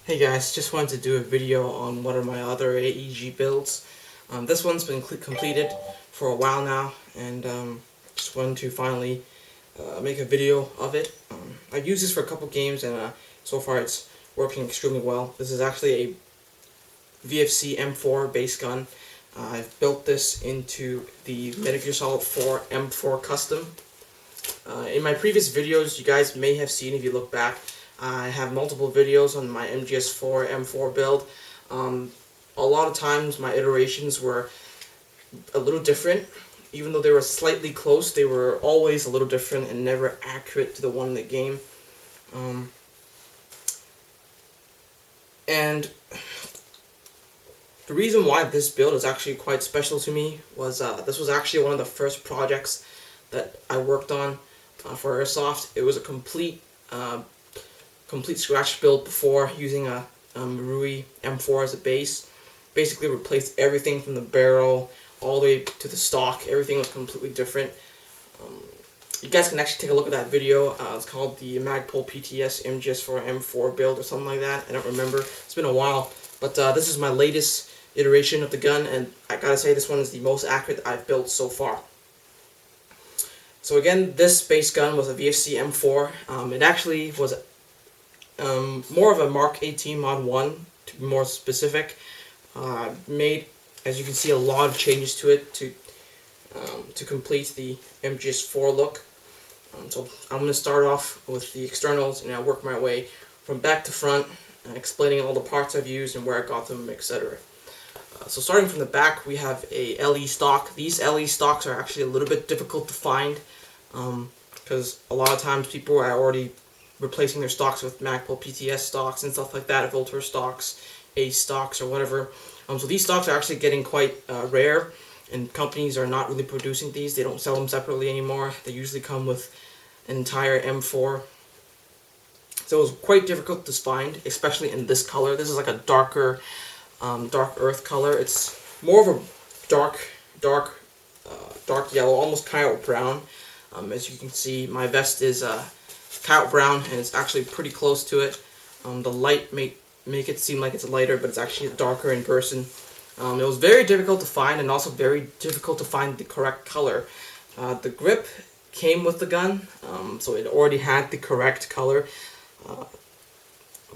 Hey guys, just wanted to do a video on one of my other AEG builds. This one's been completed for a while now, and just wanted to finally make a video of it. I've used this for a couple games, and so far it's working extremely well. This is actually a VFC M4 base gun. I've built this into the Metal Gear Solid 4 M4 custom. In my previous videos, you guys may have seen, if you look back, I have multiple videos on my MGS4 M4 build. A lot of times my iterations were a little different. Even though they were slightly close, they were always a little different and never accurate to the one in the game. And the reason why this build is actually quite special to me was this was actually one of the first projects that I worked on for Airsoft. It was a complete scratch build before, using a Rui M4 as a base. Basically replaced everything from the barrel all the way to the stock. Everything was completely different. You guys can actually take a look at that video. It's called the Magpul PTS MGS4 M4 build or something like that. I don't remember. It's been a while. But this is my latest iteration of the gun, and I gotta say this one is the most accurate I've built so far. So again, this base gun was a VFC M4. It actually was more of a Mark 18 Mod 1, to be more specific. Made, as you can see, a lot of changes to it to complete the MGS4 look. So I'm going to start off with the externals, and I'll work my way from back to front, explaining all the parts I've used and where I got them, etc. So starting from the back, we have a LE stock. These LE stocks are actually a little bit difficult to find, because a lot of times people are already replacing their stocks with Magpul PTS stocks and stuff like that, Volter stocks, Ace stocks, or whatever. So these stocks are actually getting quite rare, and companies are not really producing these. They don't sell them separately anymore. They usually come with an entire M4. So it was quite difficult to find, especially in this color. This is like a darker, dark earth color. It's more of a dark yellow, almost coyote brown. As you can see, my vest is coyote brown, and it's actually pretty close to it. The light may make it seem like it's lighter, but it's actually darker in person. It was very difficult to find, and also very difficult to find the correct color. The grip came with the gun, so it already had the correct color,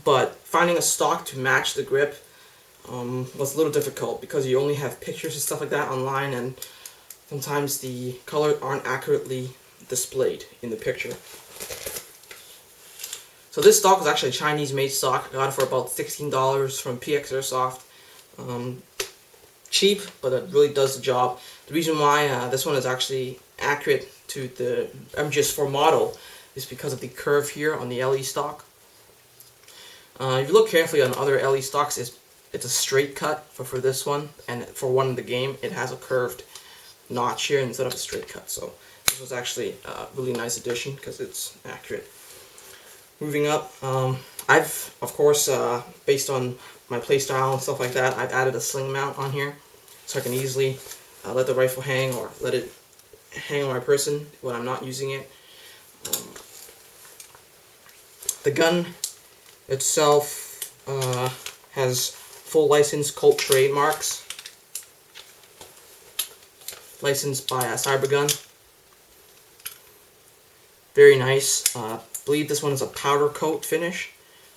but finding a stock to match the grip was a little difficult, because you only have pictures and stuff like that online, and sometimes the colors aren't accurately displayed in the picture. So this stock was actually a Chinese-made stock. I got it for about $16 from PX Airsoft. Cheap, but it really does the job. The reason why this one is actually accurate to the MGS4 model is because of the curve here on the LE stock. If you look carefully on other LE stocks, it's a straight cut for this one, and for one in the game, it has a curved notch here instead of a straight cut. So this was actually a really nice addition because it's accurate. Moving up, I've, of course, based on my playstyle and stuff like that, I've added a sling mount on here, so I can easily let the rifle hang, or let it hang on my person when I'm not using it. The gun itself has full license Colt trademarks, licensed by Cybergun. Very nice. I believe this one is a powder coat finish,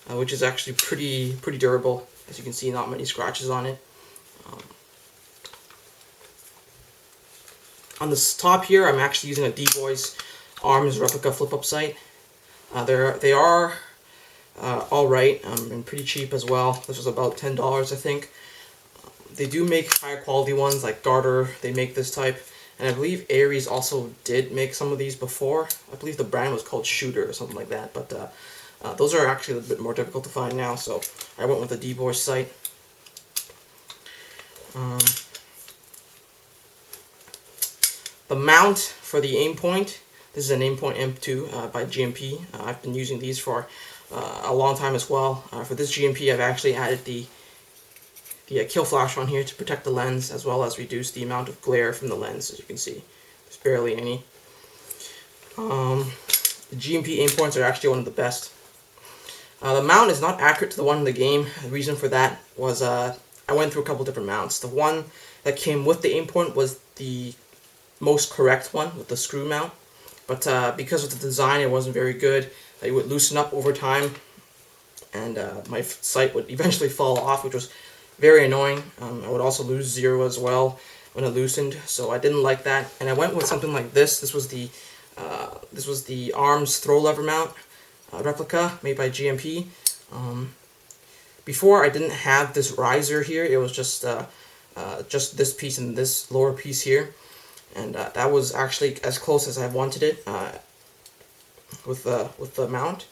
which is actually pretty durable. As you can see, not many scratches on it. On the top here, I'm actually using a D-Boys Arms replica flip-up sight. They are alright, and pretty cheap as well. This was about $10, I think. They do make higher quality ones, like Garter. They make this type. And I believe Ares also did make some of these before. I believe the brand was called Shooter or something like that. But those are actually a little bit more difficult to find now, so I went with a D-Boys sight. The mount for the aim point, this is an aim point M2 by GMP. I've been using these for a long time as well. For this GMP, I've actually added the kill flash on here to protect the lens, as well as reduce the amount of glare from the lens. As you can see, there's barely any. The GMP aim points are actually one of the best. The mount is not accurate to the one in the game. The reason for that was I went through a couple different mounts. The one that came with the aim point was the most correct one with the screw mount, but because of the design, it wasn't very good. It would loosen up over time, and my sight would eventually fall off, which was very annoying. I would also lose zero as well when it loosened, so I didn't like that. And I went with something like this. This was the arms throw lever mount replica made by GMP. Before, I didn't have this riser here. It was just this piece and this lower piece here, and that was actually as close as I wanted it with the mount.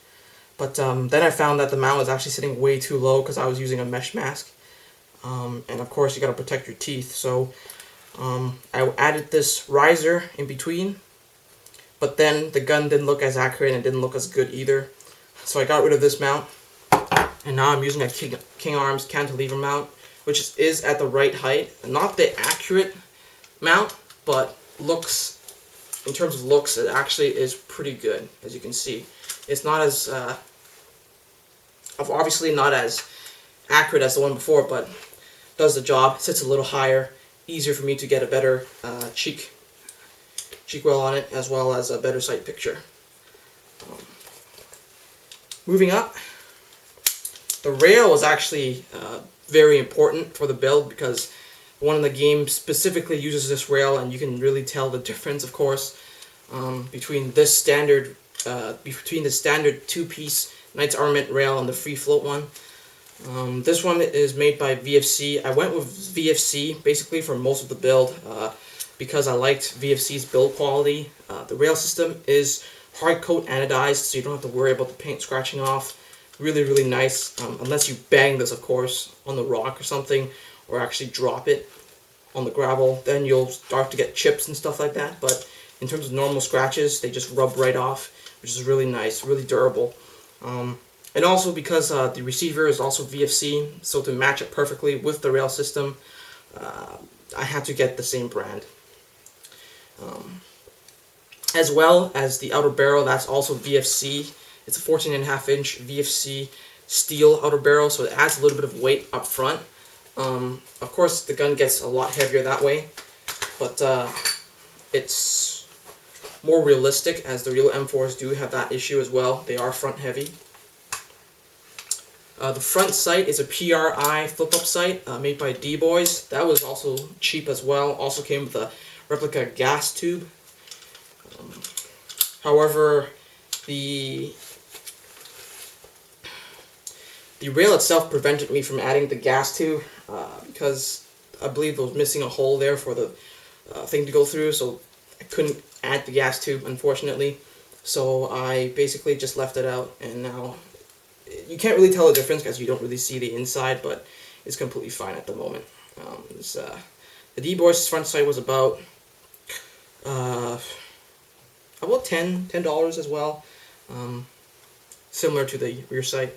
But then I found that the mount was actually sitting way too low because I was using a mesh mask, and of course you got to protect your teeth. So I added this riser in between, but then the gun didn't look as accurate and it didn't look as good either. So I got rid of this mount, and now I'm using a King Arms cantilever mount, which is at the right height. Not the accurate mount, but looks, in terms of looks, it actually is pretty good, as you can see. It's not as, obviously not as accurate as the one before, but does the job. Sits a little higher, easier for me to get a better cheek well on it, as well as a better sight picture. Moving up, the rail was actually very important for the build because one of the games specifically uses this rail, and you can really tell the difference, of course, between the standard two-piece Knight's Armament rail and the free float one. This one is made by VFC. I went with VFC basically for most of the build because I liked VFC's build quality. The rail system is hard coat anodized, so you don't have to worry about the paint scratching off. Really, really nice, unless you bang this, of course, on the rock or something, or actually drop it on the gravel, then you'll start to get chips and stuff like that. But in terms of normal scratches, they just rub right off, which is really nice, really durable. And also because the receiver is also VFC, so to match it perfectly with the rail system, I had to get the same brand. As well as the outer barrel, that's also VFC. It's a 14.5-inch VFC steel outer barrel, so it adds a little bit of weight up front. Of course, the gun gets a lot heavier that way, but it's more realistic, as the real M4s do have that issue as well. They are front heavy. The front sight is a PRI flip-up sight made by D-Boys. That was also cheap as well. Also came with a replica gas tube. However, the rail itself prevented me from adding the gas tube because I believe it was missing a hole there for the thing to go through, so I couldn't add the gas tube, unfortunately. So I basically just left it out, and now you can't really tell the difference because you don't really see the inside, but it's completely fine at the moment. The D-Boys front sight was about $10 as well, similar to the rear sight.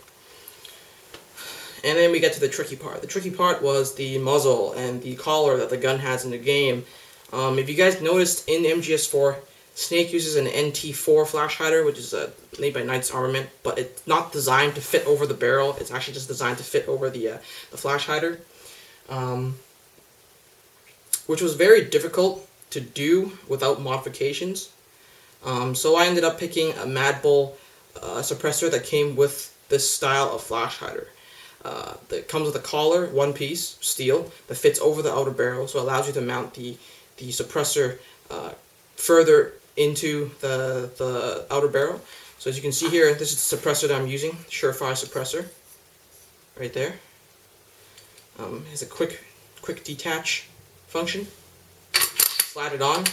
And then we get to the tricky part. The tricky part was the muzzle and the collar that the gun has in the game. If you guys noticed, in MGS4, Snake uses an NT4 flash hider, which is made by Knight's Armament, but it's not designed to fit over the barrel. It's actually just designed to fit over the flash hider, which was very difficult to do without modifications. So I ended up picking a Mad Bull suppressor that came with this style of flash hider. That comes with a collar, one piece, steel, that fits over the outer barrel, so it allows you to mount the suppressor further into the outer barrel. So as you can see here, this is the suppressor that I'm using, Surefire suppressor, right there. It has a quick detach function. Slide it on,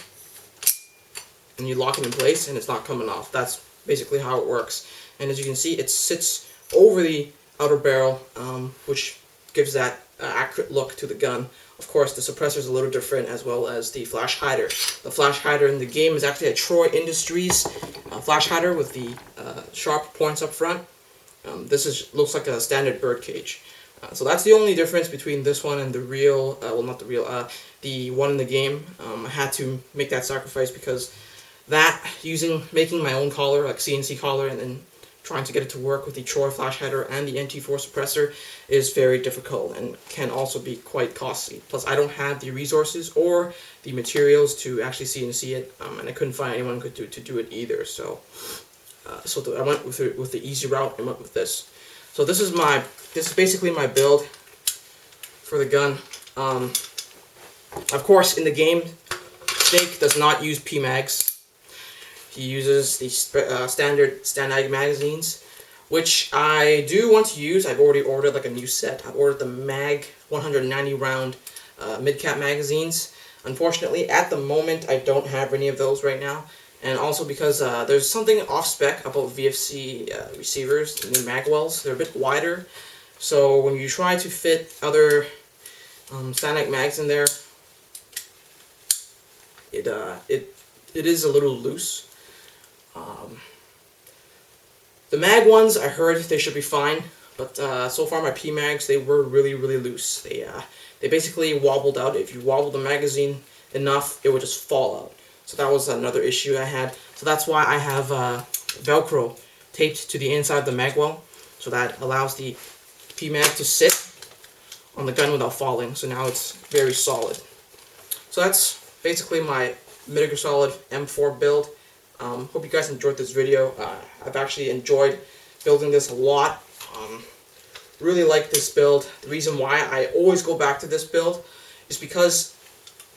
and you lock it in place, and it's not coming off. That's basically how it works. And as you can see, it sits over the outer barrel, which gives that accurate look to the gun. Of course, the suppressor is a little different, as well as the flash hider. The flash hider in the game is actually a Troy Industries flash hider with the sharp points up front. This looks like a standard bird cage. So that's the only difference between this one and the real, well, not the real, the one in the game. I had to make that sacrifice because making my own collar, like CNC collar, and then trying to get it to work with the Troy flash header and the NT4 suppressor is very difficult and can also be quite costly. Plus, I don't have the resources or the materials to actually CNC it, and I couldn't find anyone who could to do it either. So, I went with the easy route and went with this. So this is basically my build for the gun. Of course, in the game, Snake does not use PMags. He uses the standard Stanag magazines, which I do want to use. I've already ordered like a new set. I've ordered the Mag 190 round mid-cap magazines. Unfortunately, at the moment, I don't have any of those right now. And also because there's something off-spec about VFC receivers, the new magwells. They're a bit wider. So when you try to fit other Stanag mags in there, it is a little loose. The mag ones, I heard they should be fine, but so far my PMags, they were really loose. They basically wobbled out. If you wobble the magazine enough, it would just fall out. So that was another issue I had. So that's why I have Velcro taped to the inside of the magwell, so that allows the PMag to sit on the gun without falling. So now it's very solid. So that's basically my Metal Gear Solid M4 build. Hope you guys enjoyed this video. I've actually enjoyed building this a lot. Really like this build. The reason why I always go back to this build is because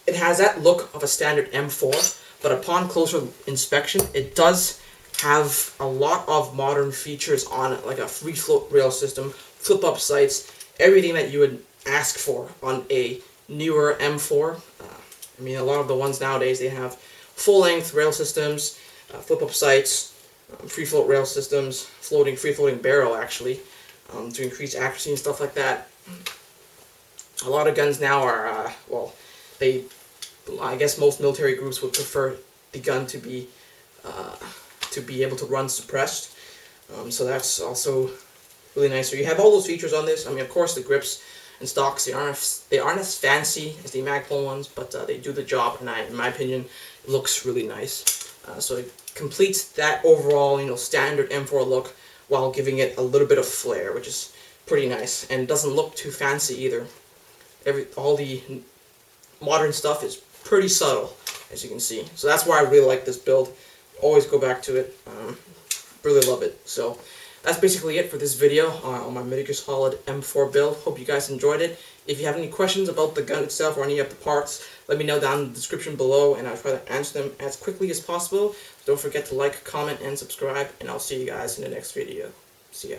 it has that look of a standard M4, but upon closer inspection, it does have a lot of modern features on it, like a free float rail system, flip-up sights, everything that you would ask for on a newer M4. I mean, a lot of the ones nowadays, they have full-length rail systems, flip-up sights, free-float rail systems, free-floating barrel, actually, to increase accuracy and stuff like that. A lot of guns now are, well, I guess most military groups would prefer the gun to be able to run suppressed. So that's also really nice. So you have all those features on this. I mean, of course, the grips and stocks, they aren't as fancy as the Magpul ones, but they do the job, and in my opinion, it looks really nice. So it completes that overall, standard M4 look while giving it a little bit of flair, which is pretty nice, and it doesn't look too fancy either. All the modern stuff is pretty subtle, as you can see. So that's why I really like this build. Always go back to it. Really love it. So that's basically it for this video on my Metal Gear Solid M4 build. Hope you guys enjoyed it. If you have any questions about the gun itself or any of the parts, let me know down in the description below, and I'll try to answer them as quickly as possible. Don't forget to like, comment, and subscribe, and I'll see you guys in the next video. See ya.